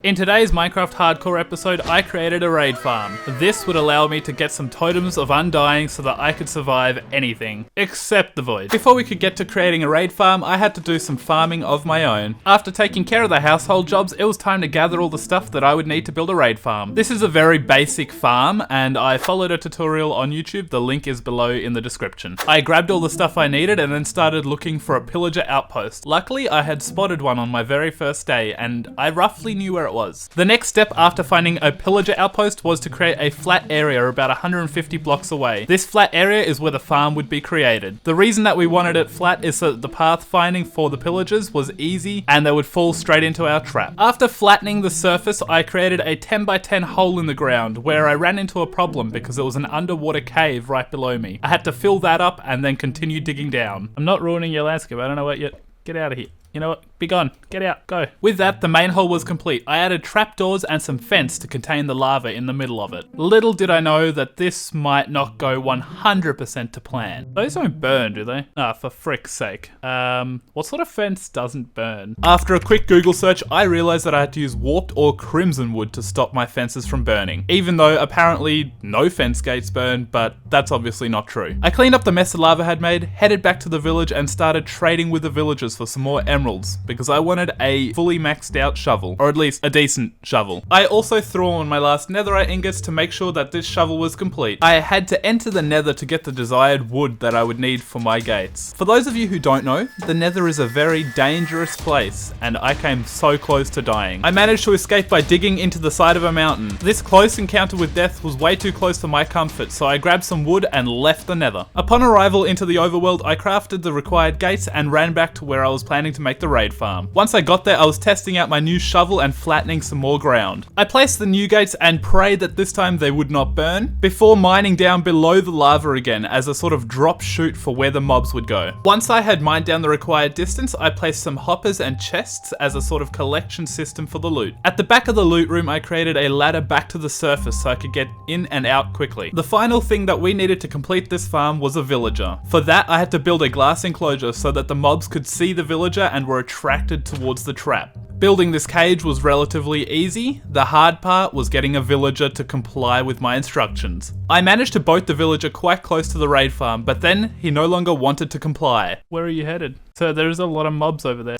In today's Minecraft Hardcore episode, I created a raid farm. This would allow me to get some totems of undying so that I could survive anything, except the void. Before we could get to creating a raid farm, I had to do some farming of my own. After taking care of the household jobs, it was time to gather all the stuff that I would need to build a raid farm. This is a very basic farm, and I followed a tutorial on YouTube. The link is below in the description. I grabbed all the stuff I needed and then started looking for a pillager outpost. Luckily, I had spotted one on my very first day, and I roughly knew where it was. The next step after finding a pillager outpost was to create a flat area about 150 blocks away. This flat area is where the farm would be created. The reason that we wanted it flat is so that the path finding for the pillagers was easy and they would fall straight into our trap. After flattening the surface, I created a 10 by 10 hole in the ground where I ran into a problem because there was an underwater cave right below me. I had to fill that up and then continue digging down. I'm not ruining your landscape, I don't know what yet. Get out of here. You know what? Be gone. Get out. Go. With that, the main hole was complete. I added trapdoors and some fence to contain the lava in the middle of it. Little did I know that this might not go 100% to plan. Those don't burn, do they? Ah, for frick's sake. What sort of fence doesn't burn? After a quick Google search, I realized that I had to use warped or crimson wood to stop my fences from burning. Even though apparently no fence gates burn, but that's obviously not true. I cleaned up the mess the lava had made, headed back to the village and started trading with the villagers for some more emeralds, because I wanted a fully maxed out shovel, or at least a decent shovel. I also threw on my last netherite ingots to make sure that this shovel was complete. I had to enter the nether to get the desired wood that I would need for my gates. For those of you who don't know, the nether is a very dangerous place, and I came so close to dying. I managed to escape by digging into the side of a mountain. This close encounter with death was way too close for my comfort, so I grabbed some wood and left the nether. Upon arrival into the overworld, I crafted the required gates and ran back to where I was planning to make the raid farm. Once I got there, I was testing out my new shovel and flattening some more ground. I placed the new gates and prayed that this time they would not burn, before mining down below the lava again as a sort of drop chute for where the mobs would go. Once I had mined down the required distance, I placed some hoppers and chests as a sort of collection system for the loot. At the back of the loot room, I created a ladder back to the surface so I could get in and out quickly. The final thing that we needed to complete this farm was a villager. For that, I had to build a glass enclosure so that the mobs could see the villager and were attracted towards the trap. Building this cage was relatively easy. The hard part was getting a villager to comply with my instructions. I managed to boat the villager quite close to the raid farm, but then he no longer wanted to comply. Where are you headed? Sir, there's a lot of mobs over there.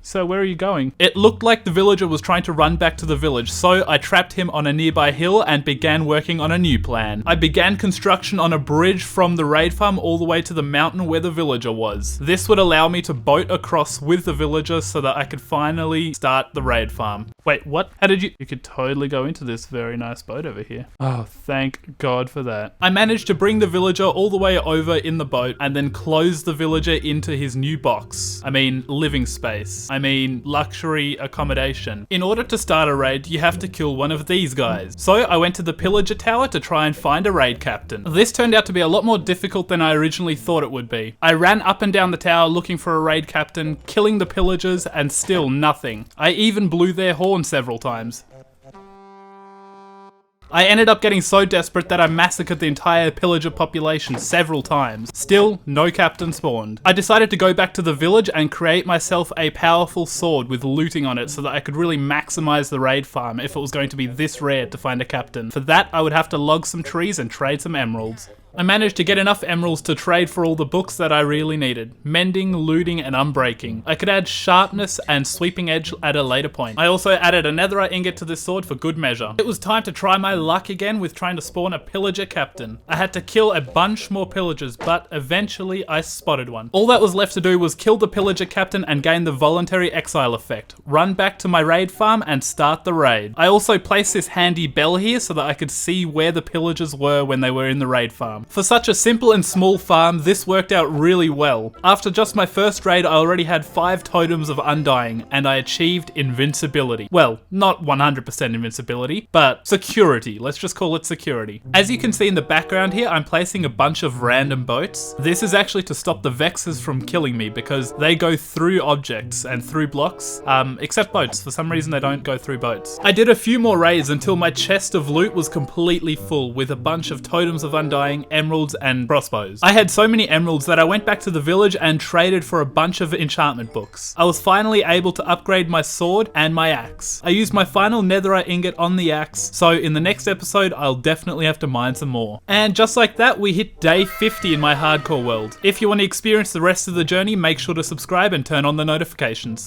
Sir, where are you going? It looked like the villager was trying to run back to the village, so I trapped him on a nearby hill and began working on a new plan. I began construction on a bridge from the raid farm all the way to the mountain where the villager was. This would allow me to boat across with the villager so that I could finally start the raid farm. Wait, what? How did you? You could totally go into this very nice boat over here. Oh, thank God for that. I managed to bring the villager all the way over in the boat and then close the villager into his new box. I mean, living space. I mean, luxury accommodation. In order to start a raid, you have to kill one of these guys. So I went to the pillager tower to try and find a raid captain. This turned out to be a lot more difficult than I originally thought it would be. I ran up and down the tower looking for a raid captain, killing the pillagers, and still nothing. I even blew their horn several times. I ended up getting so desperate that I massacred the entire pillager population several times. Still, no captain spawned. I decided to go back to the village and create myself a powerful sword with looting on it so that I could really maximize the raid farm if it was going to be this rare to find a captain. For that, I would have to log some trees and trade some emeralds. I managed to get enough emeralds to trade for all the books that I really needed. Mending, looting, and unbreaking. I could add sharpness and sweeping edge at a later point. I also added a netherite ingot to this sword for good measure. It was time to try my luck again with trying to spawn a pillager captain. I had to kill a bunch more pillagers, but eventually I spotted one. All that was left to do was kill the pillager captain and gain the voluntary exile effect. Run back to my raid farm and start the raid. I also placed this handy bell here so that I could see where the pillagers were when they were in the raid farm. For such a simple and small farm, this worked out really well. After just my first raid, I already had 5 totems of undying, and I achieved invincibility. Well, not 100% invincibility, but security. Let's just call it security. As you can see in the background here, I'm placing a bunch of random boats. This is actually to stop the vexes from killing me because they go through objects and through blocks, except boats. For some reason, they don't go through boats. I did a few more raids until my chest of loot was completely full with a bunch of totems of undying, emeralds and crossbows. I had so many emeralds that I went back to the village and traded for a bunch of enchantment books. I was finally able to upgrade my sword and my axe. I used my final netherite ingot on the axe, so in the next episode I'll definitely have to mine some more. And just like that, we hit day 50 in my hardcore world. If you want to experience the rest of the journey, make sure to subscribe and turn on the notifications.